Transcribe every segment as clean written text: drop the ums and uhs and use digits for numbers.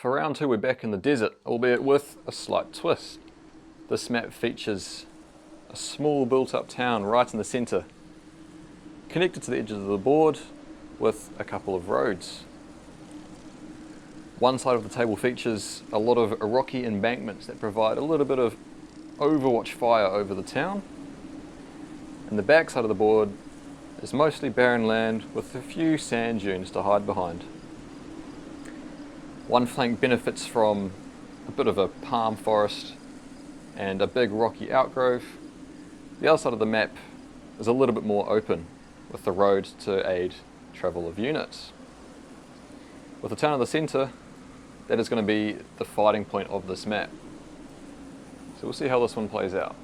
For round 2 we're back in the desert, albeit with a slight twist. This map features a small built-up town right in the centre, connected to the edges of the board with a couple of roads. One side of the table features a lot of rocky embankments that provide a little bit of overwatch fire over the town, and the back side of the board is mostly barren land with a few sand dunes to hide behind. One flank benefits from a bit of a palm forest and a big rocky outgrowth. The other side of the map is a little bit more open, with the road to aid travel of units. With the town in the centre, that is going to be the fighting point of this map. So we'll see how this one plays out.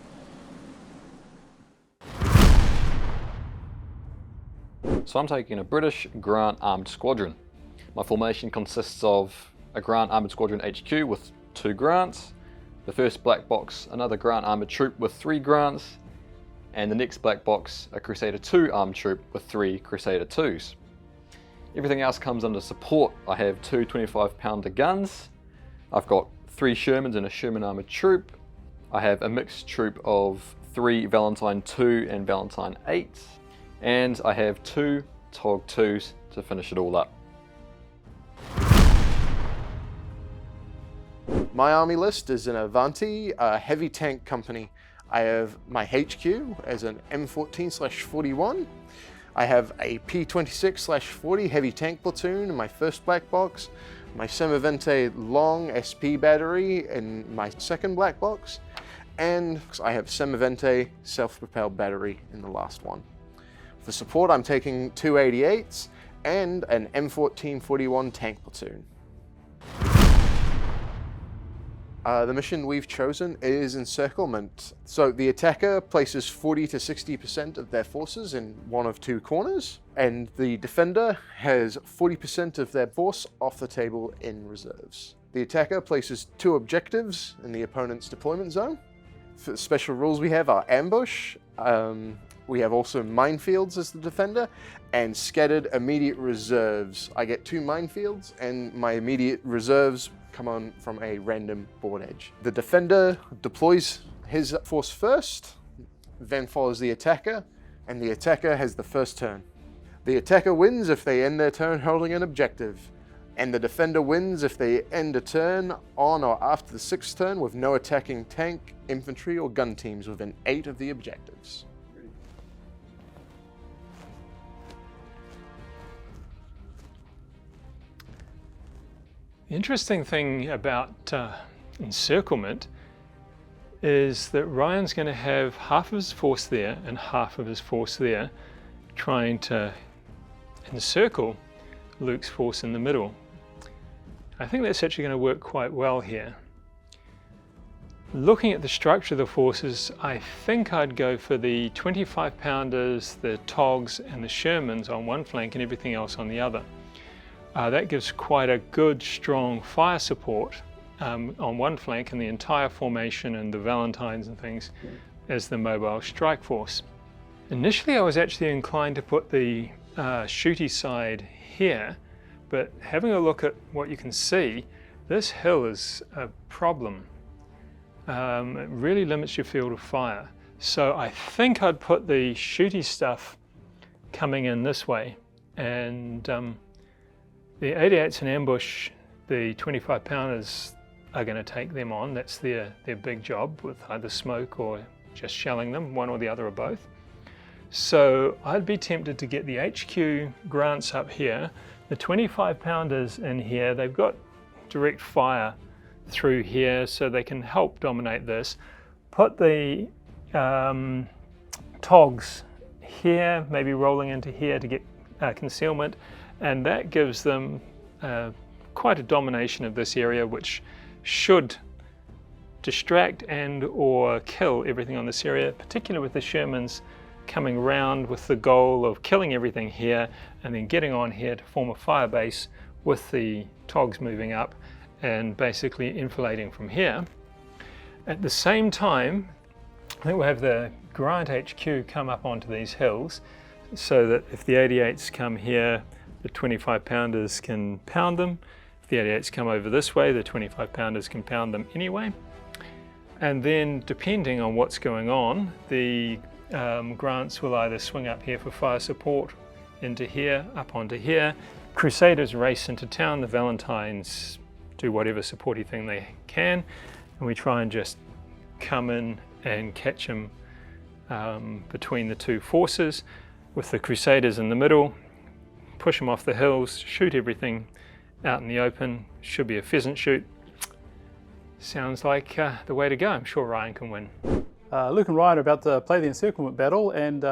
So I'm taking a British Grant Armoured Squadron. My formation consists of a Grant Armoured Squadron HQ with 2 grants, the first black box another Grant Armoured Troop with 3 grants, and the next black box a Crusader 2 Armed Troop with 3 Crusader 2s. Everything else comes under support. I have 2 25-pounder guns, I've got 3 Shermans and a Sherman Armoured Troop, I have a mixed troop of 3 Valentine 2 and Valentine 8, and I have 2 Tog 2s to finish it all up. My army list is an Avanti, a heavy tank company. I have my HQ as an M14/41. I have a P26/40 heavy tank platoon in my first black box, my Semivente long SP battery in my second black box, and I have Semivente self-propelled battery in the last one. For support, I'm taking 2 88s and an M14/41 tank platoon. The mission we've chosen is encirclement. So the attacker places 40 to 60% of their forces in one of 2 corners, and the defender has 40% of their force off the table in reserves. The attacker places 2 objectives in the opponent's deployment zone. For special rules we have are ambush, we have also minefields as the defender, and scattered immediate reserves. I get 2 minefields, and my immediate reserves come on from a random board edge. The defender deploys his force first, then follows the attacker, and the attacker has the first turn. The attacker wins if they end their turn holding an objective, and the defender wins if they end a turn on or after the 6th turn with no attacking tank, infantry, or gun teams within 8 of the objectives. The interesting thing about encirclement is that Ryan's going to have half of his force there and half of his force there, trying to encircle Luke's force in the middle. I think that's actually going to work quite well here. Looking at the structure of the forces, I think I'd go for the 25-pounders, the Togs and the Shermans on one flank and everything else on the other. That gives quite a good, strong fire support on one flank, and the entire formation and the Valentines and things as the mobile strike force. Initially I was actually inclined to put the shooty side here, but having a look at what you can see, this hill is a problem. It really limits your field of fire. So I think I'd put the shooty stuff coming in this way, and the 88s in ambush, the 25-pounders are going to take them on. That's their big job, with either smoke or just shelling them, one or the other or both. So I'd be tempted to get the HQ grants up here, the 25-pounders in here. They've got direct fire through here, so they can help dominate this. Put the Togs here, maybe rolling into here to get concealment, and that gives them quite a domination of this area, which should distract and or kill everything on this area, particularly with the Shermans coming round with the goal of killing everything here and then getting on here to form a fire base with the Togs moving up and basically enfilading from here. At the same time, I think we'll have the Grant HQ come up onto these hills, so that if the 88s come here, the 25-pounders can pound them. If the 88s come over this way, the 25 pounders can pound them anyway. And then depending on what's going on, the grants will either swing up here for fire support, into here, up onto here. Crusaders race into town, the Valentines do whatever supporty thing they can, and we try and just come in and catch them between the two forces, with the Crusaders in the middle, push them off the hills, shoot everything out in the open. Should be a pheasant shoot. Sounds like the way to go. I'm sure Ryan can win. Luke and Ryan are about to play the encirclement battle, and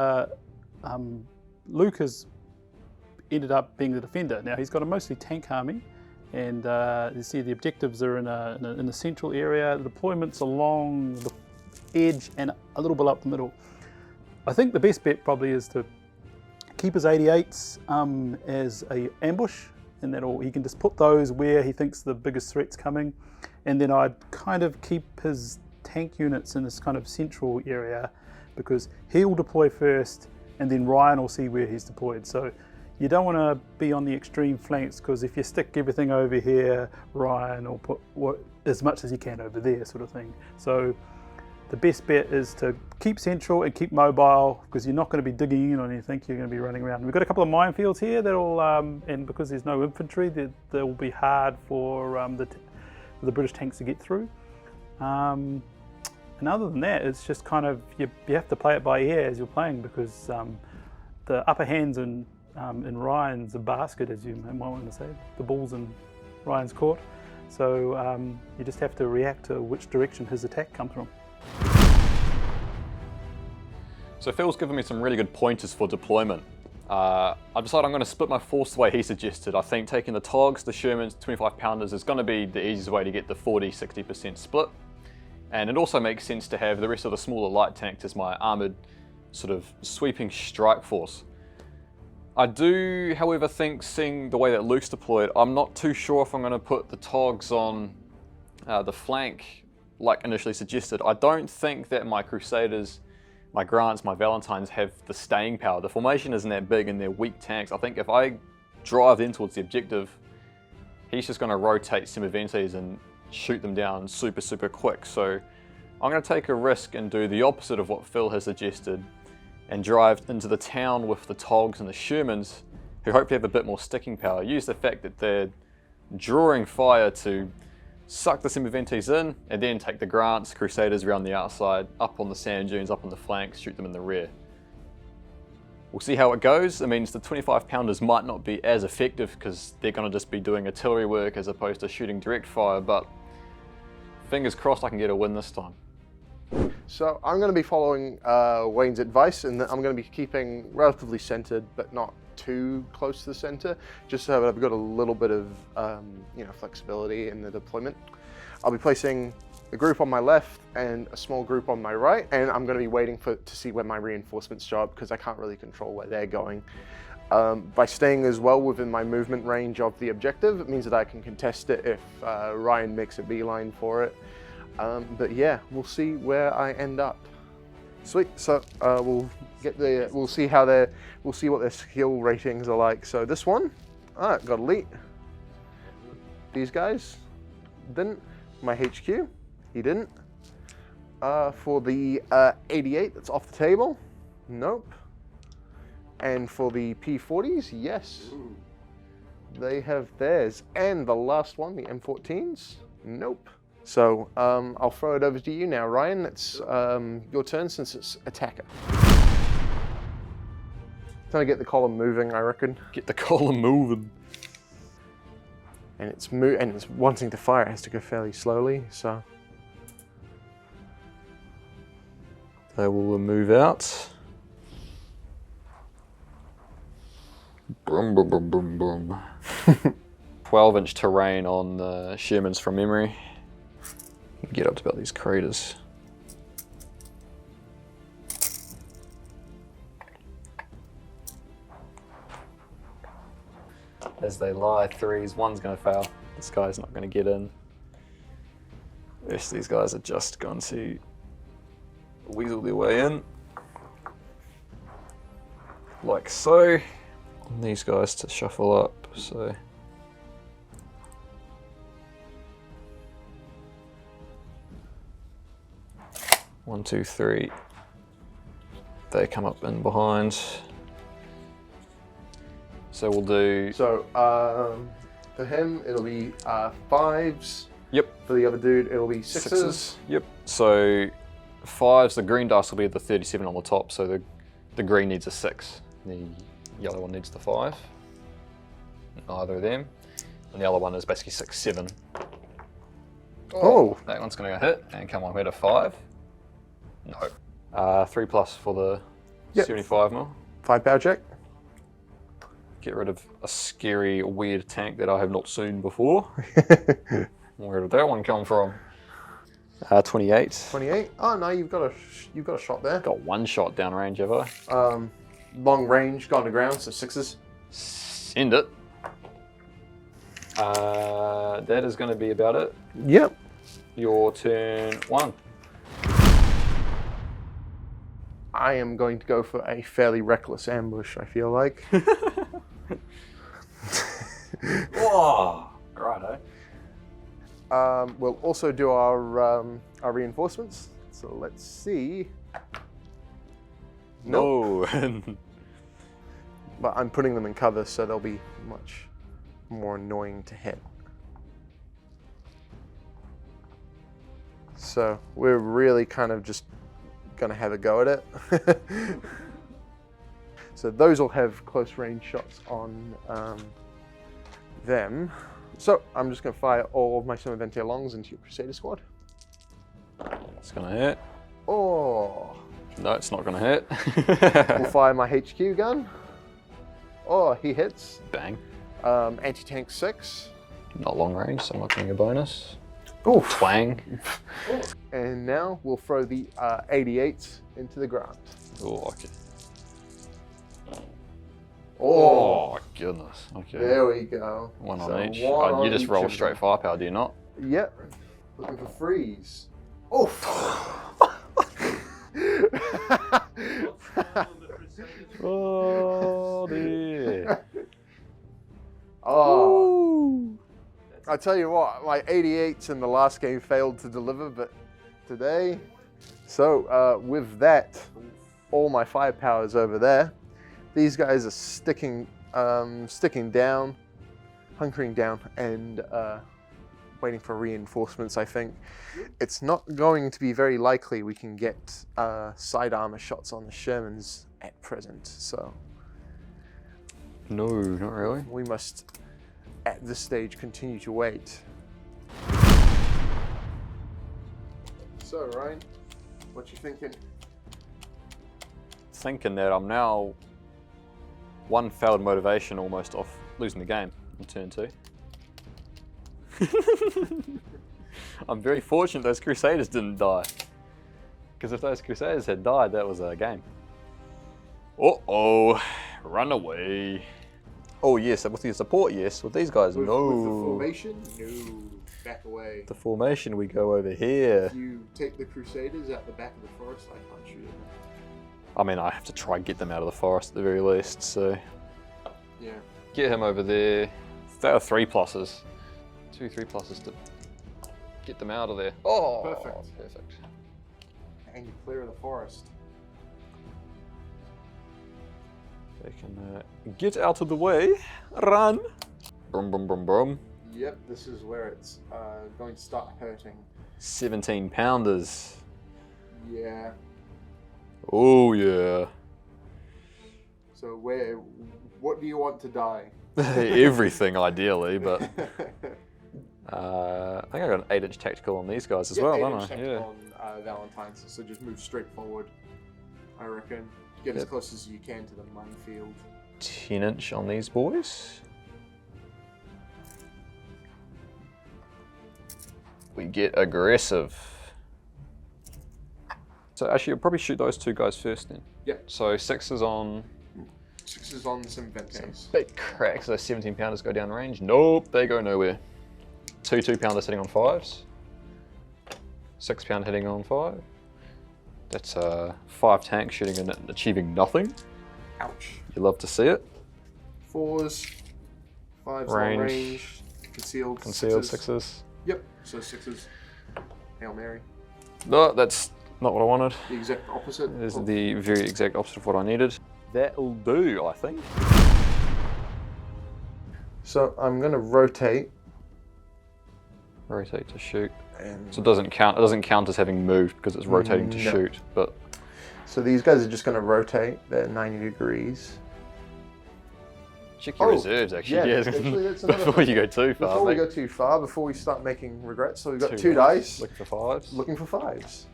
Luke has ended up being the defender. Now he's got a mostly tank army, and you see the objectives are in the central area, the deployments along the edge and a little bit up the middle. I think the best bet probably is to keep his 88s as a ambush, and that he can just put those where he thinks the biggest threat's coming, and then I'd kind of keep his tank units in this kind of central area, because he'll deploy first and then Ryan will see where he's deployed. So you don't want to be on the extreme flanks, because if you stick everything over here, Ryan will put as much as he can over there, sort of thing. So the best bet is to keep central and keep mobile, because you're not going to be digging in on anything, you're going to be running around. We've got a couple of minefields here that'll, and because there's no infantry, they'll be hard for the British tanks to get through. And other than that, it's just kind of, you have to play it by ear as you're playing, because the upper hands in Ryan's a basket, as you might want to say. The ball's in Ryan's court. So you just have to react to which direction his attack comes from. So Phil's given me some really good pointers for deployment. I've decided I'm going to split my force the way he suggested. I think taking the Togs, the Shermans, 25 pounders is going to be the easiest way to get the 40-60% split. And it also makes sense to have the rest of the smaller light tanks as my armoured sort of sweeping strike force. I do, however, think, seeing the way that Luke's deployed, I'm not too sure if I'm going to put the Togs on the flank like initially suggested. I don't think that my Crusaders, my Grants, my Valentines have the staying power. The formation isn't that big and they're weak tanks. I think if I drive them towards the objective, he's just going to rotate Semiventes and shoot them down super quick. So I'm going to take a risk and do the opposite of what Phil has suggested and drive into the town with the Togs and the Shermans, who hopefully have a bit more sticking power. Use the fact that they're drawing fire to suck the Semiventes in, and then take the Grants, Crusaders around the outside, up on the sand dunes, up on the flanks, shoot them in the rear. We'll see how it goes. It means the 25 pounders might not be as effective because they're going to just be doing artillery work as opposed to shooting direct fire, but fingers crossed I can get a win this time. So I'm going to be following Wayne's advice, and I'm going to be keeping relatively centered, but not too close to the center, just so that I've got a little bit of flexibility in the deployment. I'll be placing a group on my left and a small group on my right, and I'm going to be waiting to see where my reinforcements show up, because I can't really control where they're going. By staying as well within my movement range of the objective, it means that I can contest it if Ryan makes a beeline for it. But yeah, we'll see where I end up. Sweet. So we'll see what their skill ratings are like. So this one, got elite. These guys didn't. My HQ, he didn't. For the 88, that's off the table. Nope. And for the P40s, yes. Ooh. They have theirs. And the last one, the M14s, nope. So I'll throw it over to you now, Ryan. It's your turn since it's attacker. Trying to get the column moving, I reckon. Get the column moving. And it's wanting to fire. It has to go fairly slowly. So they will move out. Boom, boom, boom, boom, boom. 12-inch terrain on the Shermans from memory. Get up to about these craters. As they lie, threes, one's going to fail. This guy's not going to get in. The rest of these guys are just going to weasel their way in. Like so. And these guys to shuffle up, so. 1, 2, 3. They come up in behind. So we'll do. So for him, it'll be 5s. Yep. For the other dude, it'll be 6s. Yep. So 5s, the green dice will be the 37 on the top, so the green needs a 6. The yellow one needs the 5. Neither of them. And the other one is basically 6, 7. Oh. That one's going to hit and come on, we had a 5. No. 3 plus for the 75 mil. 5 power check. Get rid of a scary, weird tank that I have not seen before. Where did that one come from? 28. 28. Oh no, you've got a shot there. Got 1 shot downrange, have I? Long range, gone to ground, so 6s. Send it. That is going to be about it. Yep. Your turn 1. I am going to go for a fairly reckless ambush, I feel like. Whoa! Righto. We'll also do our reinforcements. So let's see. No. But I'm putting them in cover, so they'll be much more annoying to hit. So we're really kind of just gonna have a go at it. So those will have close range shots on them. So I'm just gonna fire all of my Sumavente longs into your Crusader squad. It's going to hit. Oh. No, it's not going to hit. We'll fire my HQ gun. Oh, he hits. Bang. Anti-tank 6. Not long range, so I'm not getting a bonus. Ooh. Twang. And now we'll throw the 88s into the ground. Oh, okay. Oh, goodness. Okay. there we go. One So on each. one Oh, on you just each roll of straight them. firepower, do you not? Yep. Looking for freeze. Oh. Oh, dear. Oh. I tell you what, my 88s in the last game failed to deliver, but today. So with that, all my firepower is over there. These guys are sticking down, hunkering down, and waiting for reinforcements, I think. It's not going to be very likely we can get side armor shots on the Shermans at present, so No, not really. we must, at this stage, continue to wait. So, Ryan, what you thinking? Thinking that I'm now 1 failed motivation almost off losing the game in turn 2. I'm very fortunate those Crusaders didn't die. Because if those Crusaders had died, that was a game. Uh-oh, run away. Oh yes, with your support, yes. With these guys, no. With the formation, no. Back away. The formation, we go over here. If you take the Crusaders out the back of the forest, I can't shoot them. I mean, I have to try and get them out of the forest at the very least, so. Yeah. Get him over there. There are 3 pluses. 2 3 pluses to get them out of there. Oh, Perfect. Perfect. And you clear the forest. They can get out of the way. Run. Brum, brum, brum, brum. Yep, this is where it's going to start hurting. 17 pounders. Yeah. Oh, yeah. So what do you want to die? Everything, ideally, but I think I got an 8-inch tactical on these guys as well, don't I? Yeah. On Valentine's, so just move straight forward, I reckon. Get as close as you can to the minefield. 10-inch on these boys. We get aggressive. So actually, I'll probably shoot those 2 guys first then. Yep. So 6s on. 6s on some Ventes. Big cracks. Those 17 pounders go down range. Nope, they go nowhere. 2 2-pounders hitting on 5s. 6 pound hitting on 5. That's 5 tanks shooting and achieving nothing. Ouch. You love to see it. 4s, 5s long range, concealed 6s. Yep, so 6s. Hail Mary. No, that's not what I wanted. The exact opposite. It is the very exact opposite of what I needed. That'll do, I think. So I'm going to rotate. Rotate to shoot. And So it doesn't count as having moved because it's rotating to No. shoot, but so these guys are just going to rotate. They're 90 degrees. check your Oh, reserves actually. yeah, actually, that's another Before thing. you go too far. Before we mate. go too far, before we start making regrets, so we've got Two two dice Looking for fives. looking for fives.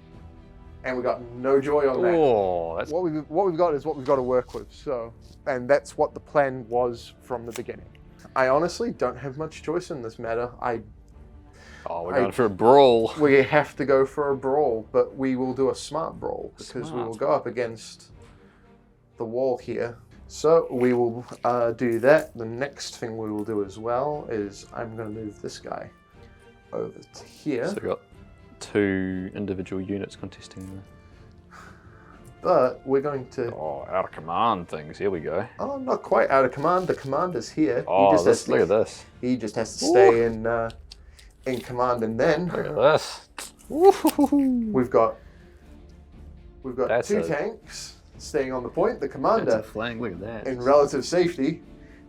And we got no joy on that. Oh, that's What we've got is what we've got to work with. So, and that's what the plan was from the beginning. I honestly don't have much choice in this matter. we're going for a brawl. We have to go for a brawl, but we will do a smart brawl because we Smart. will go up against the wall here. So we will do that. The next thing we will do as well is I'm going to move this guy over to here. So we got two individual units contesting the But we're going to. out of command things. Here we go. Oh, not quite out of command. The commander's here. Oh, he just has to, look at this. He just has to stay in command, and then Look at this. we've got That's two a- tanks staying on the point. The That's commander a flank. Look at that. in relative safety,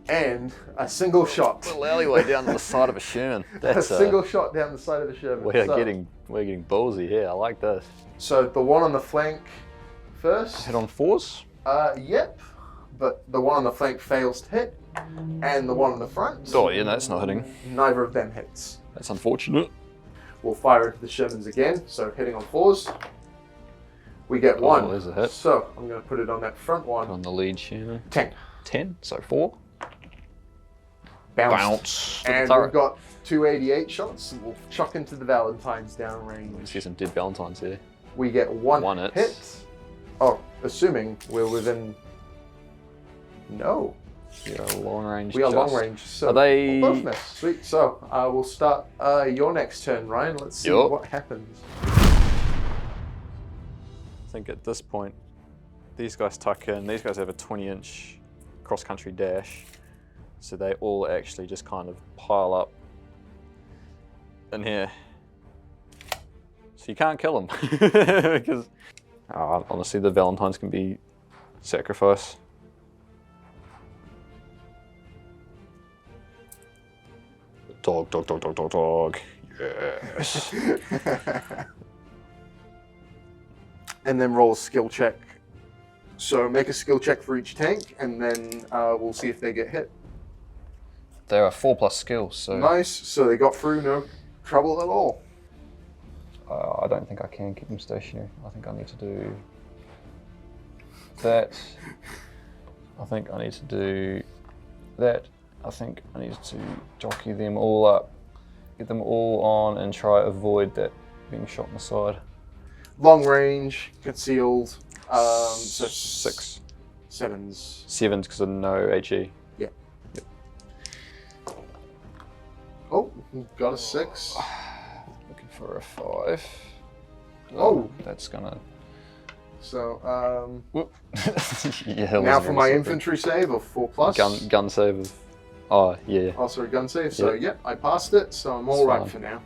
and a single shot. Little alleyway down the side of a Sherman. That's a single shot down the side of the Sherman. We're So- getting ballsy here. I like this. So the one on the flank first. Hit on fours. Yep. But the one on the flank fails to hit, and the one on the front. Oh yeah, that's not hitting. Neither of them hits. That's unfortunate. We'll fire into the Shermans again. So hitting on fours. We get Oh, one. there's a hit. So I'm going to put it on that front one. On the lead Sherman. 10. 10. So 4. Bounce. Bounce. to the And turret. we've got 288 shots. We'll chuck into the Valentines I downrange. see some dead Valentines here. We get one One hit. hit. Oh, assuming we're within. No, Yeah, long range. we are long just- range. So Are they- we'll both miss. Sweet. So we'll start your next turn, Ryan. Let's see Yup. what happens. I think at this point, these guys tuck in. These guys have a 20-inch cross-country dash, so they all actually just kind of pile up in here. So you can't kill them because honestly, the Valentines can be sacrifice. Dog, dog, dog, dog, dog, dog. Yes. And then roll a skill check. So make a skill check for each tank, and then we'll see if they get hit. There are 4+ skills, so Nice. So they got through, no trouble at all. I don't think I can keep them stationary. I think I need to do that. I think I need to do that. I think I need to jockey them all up, get them all on, and try avoid that being shot in the side. Long range, concealed. So 6. sevens. 7s because of no HE. Yeah. Yep. Oh, got a 6. Looking for a 5. Oh. That's gonna. So Whoop. Yeah, now for my infantry save of 4+. gun save of. Oh yeah. Also a gun save. So Yep. yep, I passed it. So I'm all It's right fine. for now.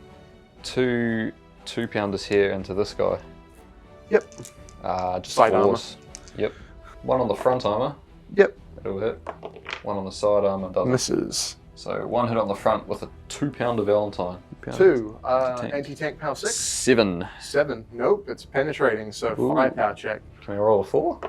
Two 2-pounders here into this guy. Yep. Just Side 4s. Yep. One on the front armor. Yep. That'll hit. One on the side armor doesn't. Misses. So one hit on the front with a 2-pounder Valentine. 2. Tank. Anti-tank power 6. 7. 7. Nope, it's penetrating. So Ooh. 5 power check. Can we roll a 4?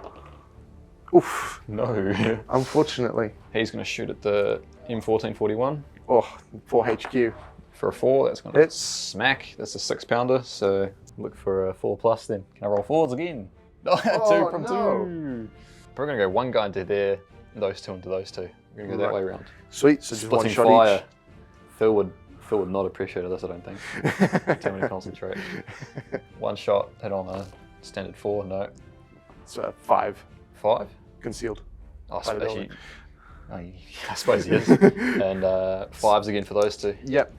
Oof. No. Unfortunately. He's going to shoot at the M1441 Oh, 4 HQ. for a 4. That's going to Hits. smack. That's a 6-pounder. So look for a 4+ then. Can I roll 4s again? 2 from no. 2. We're going to go one guy into there, and those two into those two. We're going to go that Right. way around. Sweet. So just one Splitting shot fire. Phil would not appreciate this, I don't think. Too many concentrate. One shot, hit on a standard 4, no. So 5. 5? Concealed. Oh, By the actually, I suppose he is. And 5s again for those two. Yep.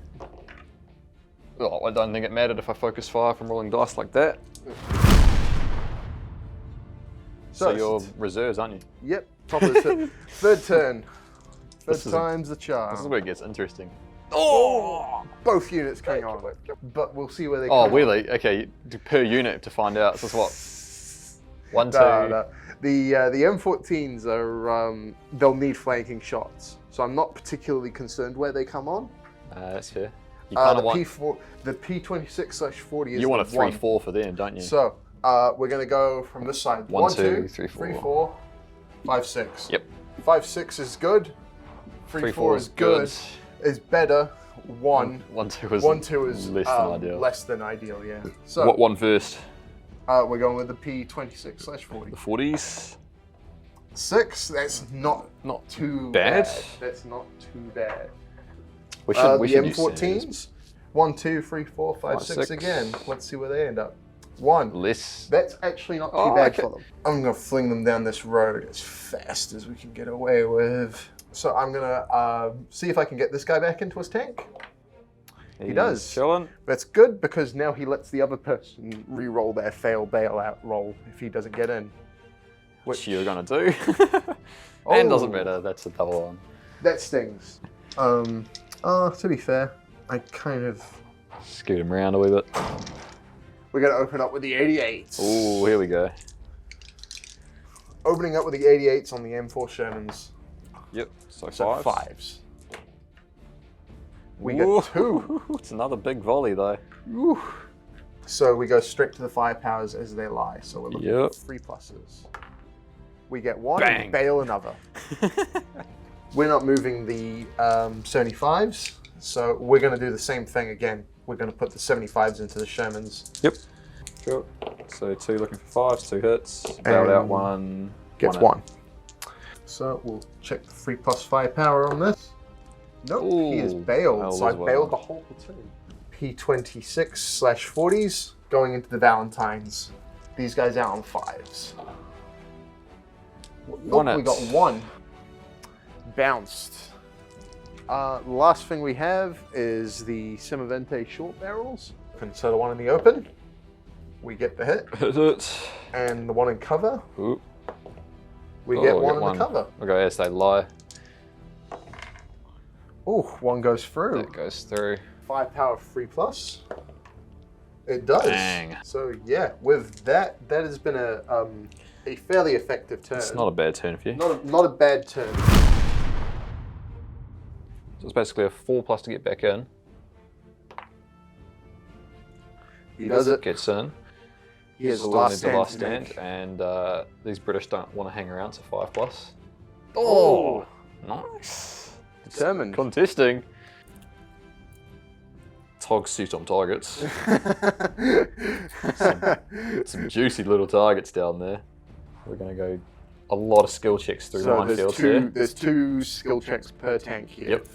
Oh, I don't think it mattered if I focus fire from rolling dice like that. So you're reserves, aren't you? Yep. Top of the third turn. Third This is- time's the This is charm. where it gets interesting. Oh! Both units coming on. But we'll see where they Oh, come really? Okay, per unit to find out. So it's what? 1, 2. No. The M14s are they'll need flanking shots, so I'm not particularly concerned where they come on. That's fair. You kind of want. P4, the P26/40 is You want a the one. 3-4 for them, don't you? So we're gonna go from this side. 1, 2, 3, 4. 3, 4, 5, 6. Yep. 5, 6 is good. 3, 4 is good. Is better. 1, 2 is 1, 2 is less than ideal. Less than ideal, yeah. So What one first? we're going with the P26/40. The 40s. 6. That's not too bad. That's not too bad. We should The use M14s. 1, 2, 3, 4, 5, 6 6. again. Let's see where they end up. 1. less. That's actually not too Oh, bad okay. for them. I'm gonna fling them down this road as fast as we can get away with. So I'm gonna see if I can get this guy back into his tank. He does. Chilling. That's good because now he lets the other person re-roll their fail bailout roll if he doesn't get in. Which you're gonna do. And doesn't matter. That's a double one. That stings. To be fair, I kind of. Scoot him around a wee bit. We're gonna open up with the 88s. Oh, here we go. Opening up with the 88s on the M4 Shermans. Yep. So So 5. 5s. We got 2. It's another big volley though. Ooh. So we go straight to the firepowers as they lie. So we're looking Yep. for 3 pluses. We get 1 Bang. and bail another. We're not moving the 75s, so we're going to do the same thing again. We're going to put the 75s into the Shermans. Yep. Cool. So 2 looking for 5s, 2 hits. Bailed out And 1. Gets hit. 1. So we'll check the 3+ firepower on this. Nope, he is Ooh, bailed, bailed so I as well. bailed the whole platoon. P26/40s going into the Valentines. These guys out on 5s. One Nope, we hit. got 1. Bounced. Last thing we have is the Simavente short barrels. And so the one in the open, we get the hit, Hit it. and the one in cover, Ooh. we Oh, get we one got in the cover. Okay, as they lie. Oh, one goes through. That goes through. Firepower 3+. It does. Bang. So yeah, with that has been a fairly effective turn. It's not a bad turn for you. not a bad turn. So it's basically a 4+ to get back in. He does it. Gets in. He has the Still last needs stand. the last to stand, make. and these British don't want to hang around, so 5+. Oh, Nice. determined. Contesting. Tog suit on targets. Some juicy little targets down there. We're going to go a lot of skill checks through So minefields here. there's 2 skill checks per tank here. Yep.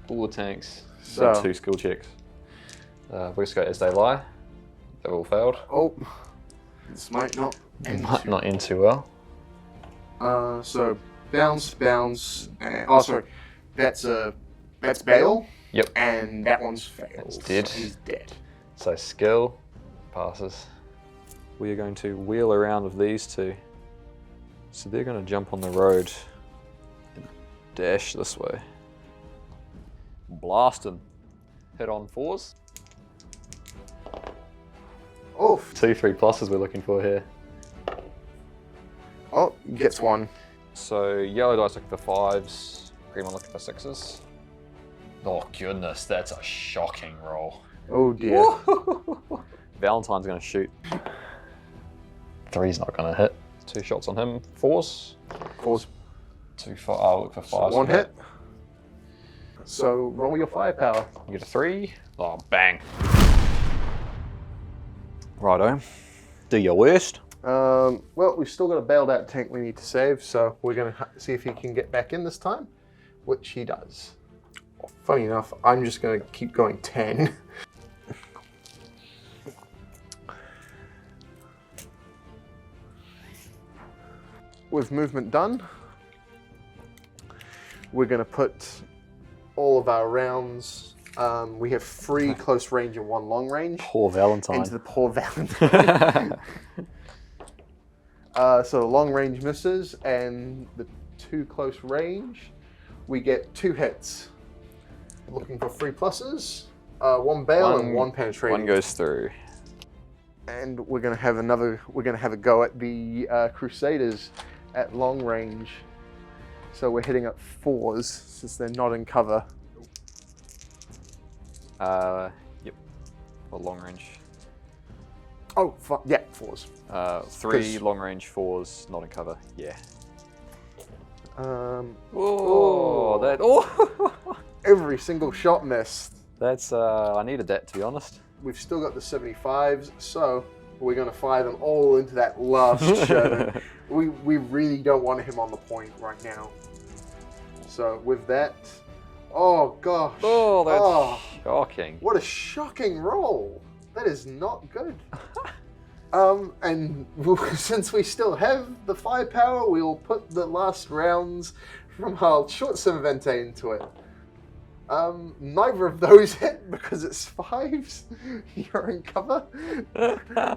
All the tanks. So- So 2 skill checks. We'll just go as they lie. They've all failed. Oh, this might not end. Might not end too well. So bounce, and, oh sorry, that's bail. Yep. And that one's failed. It's dead. So he's dead. So skill passes. We are going to wheel around with these 2. So they're going to jump on the road and dash this way. Blast them. Hit on 4s. Oh, 2 3+s we're looking for here. oh, gets 1. So yellow dice looking for 5s, green one looking for 6s. Oh goodness, that's a shocking roll. Oh dear. Valentine's going to shoot. 3's not going to hit. 2 shots on him. 4s. 4's 2 5. I'll look for 5s. 1 hit. So roll your firepower. You get a 3. Oh, bang. Righto. Do your worst. Well, we've still got a bailed out tank we need to save, so we're going to see if he can get back in this time, which he does. Funny enough, I'm just going to keep going 10. With movement done, we're going to put all of our rounds. We have 3 close range and 1 long range Poor Valentine. into the poor Valentine. So the long range misses, and the 2 close range, we get 2 hits. Looking for 3 pluses. 1 bail and 1 penetrating. One goes through. And we're gonna have a go at the Crusaders at long range. So we're hitting at 4s since they're not in cover. Yep. Or long range. Oh, yeah, 4s. 3 long range 4s, not in cover. Yeah. Oh, That. Oh. Every single shot missed. That's. I needed that, to be honest. We've still got the 75s, so we're going to fire them all into that last Sherman. We really don't want him on the point right now. So with that, oh gosh. Oh, that's shocking. What a shocking roll. That is not good. And since we still have the firepower, we'll put the last rounds from our short Simavente into it. Neither of those hit because it's 5s. You're in cover.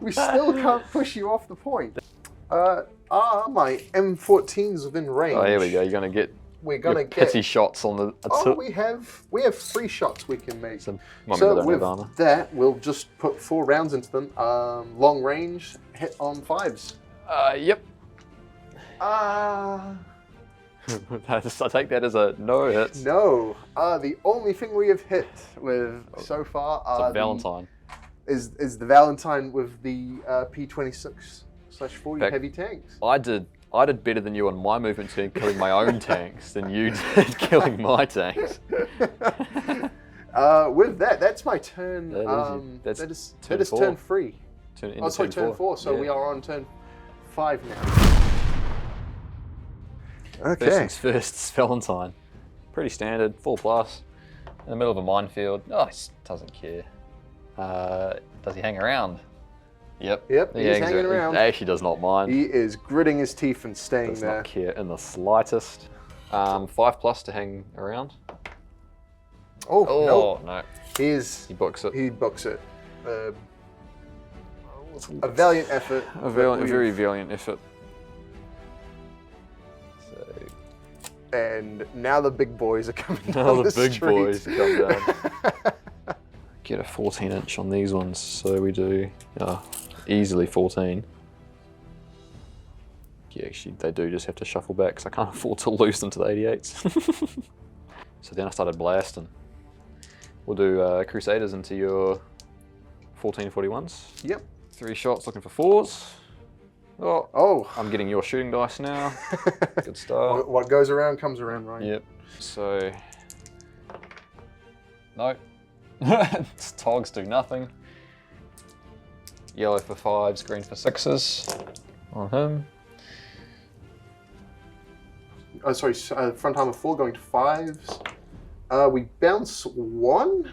We still can't push you off the point. Are my M14s within range? Oh, here we go. You're gonna get. We're gonna your get pity shots on the. Oh, we have 3 shots we can make. So with that, we'll just put 4 rounds into them. Long range, hit on 5s. Yep. Ah. I take that as a no hit. No. The only thing we have hit with so far It's a Valentine. is the Valentine with the P26/40 heavy tanks. I did better than you on my movement turn, killing my own tanks, than you did killing my tanks. With that, that's my turn. That is turn 3. Turn 4. So yeah. we are on turn 5 now. Okay. First things first, it's Valentine. Pretty standard, 4+. In the middle of a minefield. Oh, he doesn't care. Does he hang around? Yep. Yep, he's hanging around. He actually does not mind. He is gritting his teeth and staying Does there. not care in the slightest. 5+ to hang around. Oh, no. He books it. He books it. A valiant effort. A very valiant effort. And now the big boys are coming down Now the the big street. boys come down. Get a 14-inch on these ones, so we do easily 14. Yeah, actually, they do just have to shuffle back because I can't afford to lose them to the 88s. So then I started blasting. We'll do Crusaders into your 1441s. Yep. 3 shots looking for 4s. Oh. I'm getting your shooting dice now. Good start. What goes around comes around, right? Yep. So, no. Togs do nothing. Yellow for 5s, green for 6s on him. Oh, sorry, front armor 4 going to 5s. We bounce 1,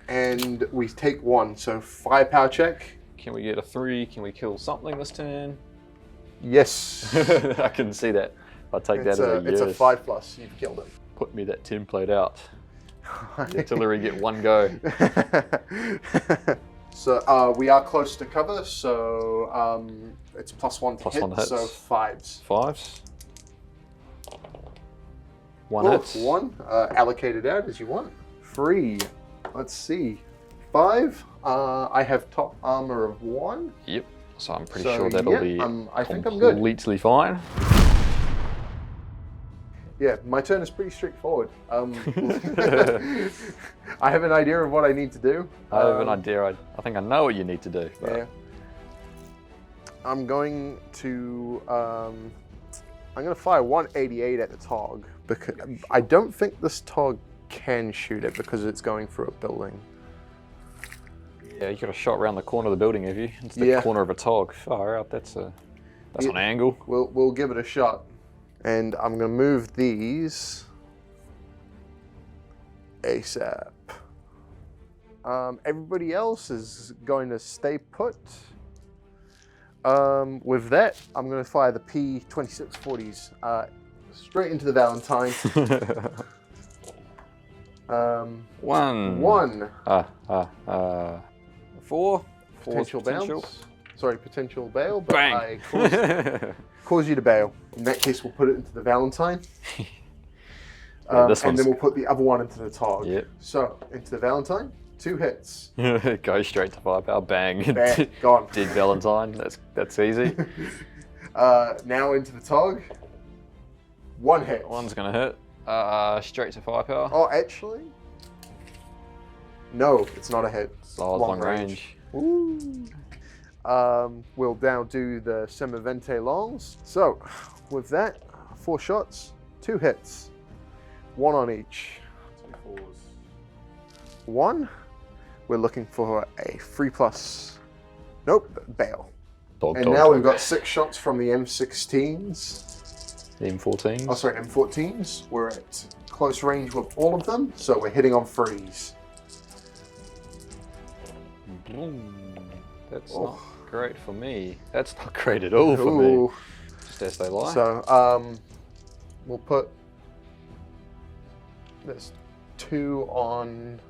and we take 1. So firepower check. Can we get a 3? Can we kill something this turn? Yes. I can see that. I'll take that as a yes. It's a 5+. You've killed it. Put me that template out. The artillery get 1 go. So we are close to cover, so it's +1 to hit, +1 hits. so 5s. 5s. 1 hits. 1, allocated out as you want. 3, let's see. 5, I have top armor of 1. Yep. So I'm pretty sure that'll be I think I'm good. completely fine. Yeah, my turn is pretty straightforward. I have an idea of what I need to do. I have an idea. I think I know what you need to do. But Yeah. I'm going to fire 188 at the Tog because I don't think this Tog can shoot it because it's going through a building. Yeah, you got a shot around the corner of the building, have you? It's the corner of a Tog. Far out. That's an angle. We'll give it a shot. And I'm going to move these ASAP. Everybody else is going to stay put. With that, I'm going to fire the P2640s straight into the Valentine. 1. 4. Potential bounce. Sorry, potential bail, but Bang. I cause you to bail. In that case, we'll put it into the Valentine. This and one's... then we'll put the other one into the Tog. Yep. So, into the Valentine, 2 hits. Go straight to firepower, bang. Bang, gone. Dead Valentine, that's easy. Now into the Tog, 1 hit. One's gonna hit. Straight to firepower. Oh, actually? No, it's not a hit. Solid long range. Woo. We'll now do the Semivente longs. So, with that, 4 shots, 2 hits. 1 on each. 2 4s. 1. We're looking for a 3+. Nope, bail. Dog, And dog, now dog. we've got 6 shots from the M16s. The M14s. Oh, sorry, M14s. We're at close range with all of them, so we're hitting on freeze. That's not great for me. That's not great at all for me. Ooh. Just as they lie. So, we'll put there's 2 on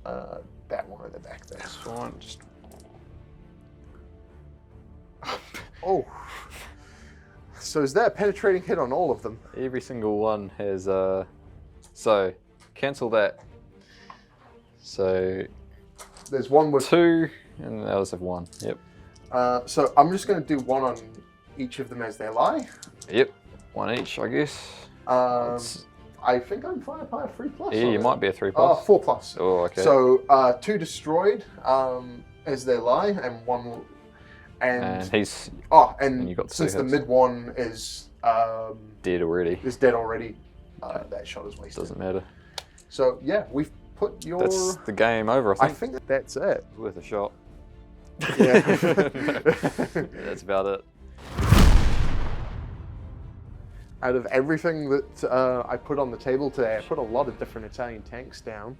that one in the back there. That's fine. Just Oh. So is that a penetrating hit on all of them? every single one has so cancel that. So There's one with 2 and the others have 1. Yep. so I'm just going to do 1 on each of them as they lie. Yep. 1 each, I guess. I think I'm firepower 3+. Yeah, you might be a 3+. 4+. Oh, okay. So 2 destroyed as they lie, and 1 will. and he's And you got 2 since the hits. mid one is dead already. dead already, that shot is wasted. Doesn't matter. So yeah, we've put your. That's the game over, I I think. think that's it. It's worth a shot. Yeah. That's about it. Out of everything that I put on the table today, I put a lot of different Italian tanks down.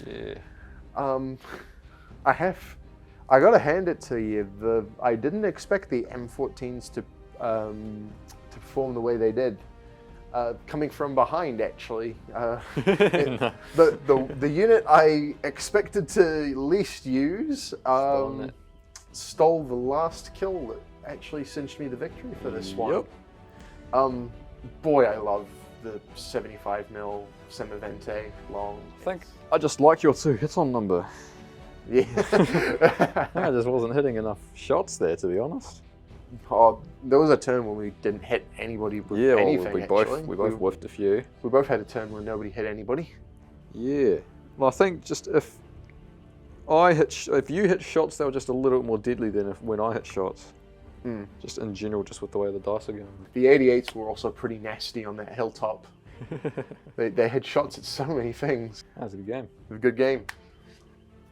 Yeah. I gotta hand it to you. I didn't expect the M14s to perform the way they did. Coming from behind, actually. The unit I expected to least use stole the last kill that actually cinched me the victory for this one. Yep. Boy, I love the 75mm Semivente long. I think I just like your 2 hits on number. Yeah. I just wasn't hitting enough shots there, to be honest. Oh, there was a turn when we didn't hit anybody with Yeah, well, anything. we actually. both whiffed a few. We both had a turn where nobody hit anybody. Yeah. Well, I think just if you hit shots, they were just a little bit more deadly than when I hit shots. Just in general, just with the way the dice are going. The 88s were also pretty nasty on that hilltop. They had shots at so many things. That was a good game. It was a good game.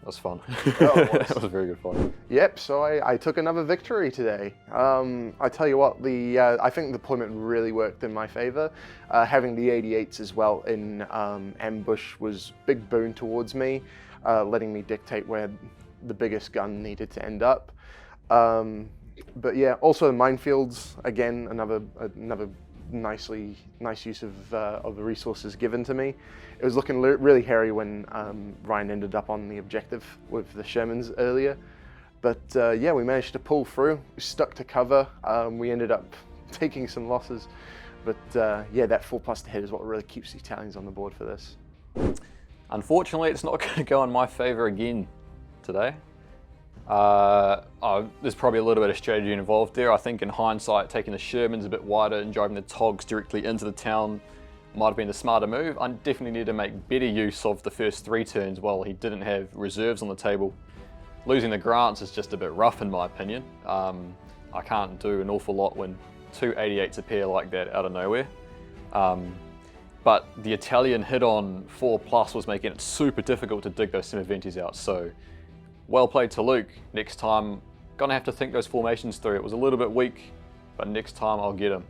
That was fun. Oh, it was. That was a very good fun. Yep, so I took another victory today. I tell you what, I think the deployment really worked in my favor. Having the 88s as well in ambush was a big boon towards me, letting me dictate where the biggest gun needed to end up. But yeah, also minefields, again, another nice use of the resources given to me. It was looking really hairy when Ryan ended up on the objective with the Shermans earlier. But yeah, we managed to pull through, we stuck to cover. We ended up taking some losses. But yeah, that 4+ to hit is what really keeps the Italians on the board for this. Unfortunately, it's not going to go in my favor again today. There's probably a little bit of strategy involved there. I think in hindsight, taking the Shermans a bit wider and driving the Togs directly into the town might have been the smarter move. I definitely need to make better use of the first 3 turns while he didn't have reserves on the table. Losing the Grants is just a bit rough in my opinion. I can't do an awful lot when 2 88s appear like that out of nowhere. But the Italian hit on 4+ was making it super difficult to dig those Semiventes out. So well played to Luke. Next time, gonna have to think those formations through. It was a little bit weak, but next time I'll get him.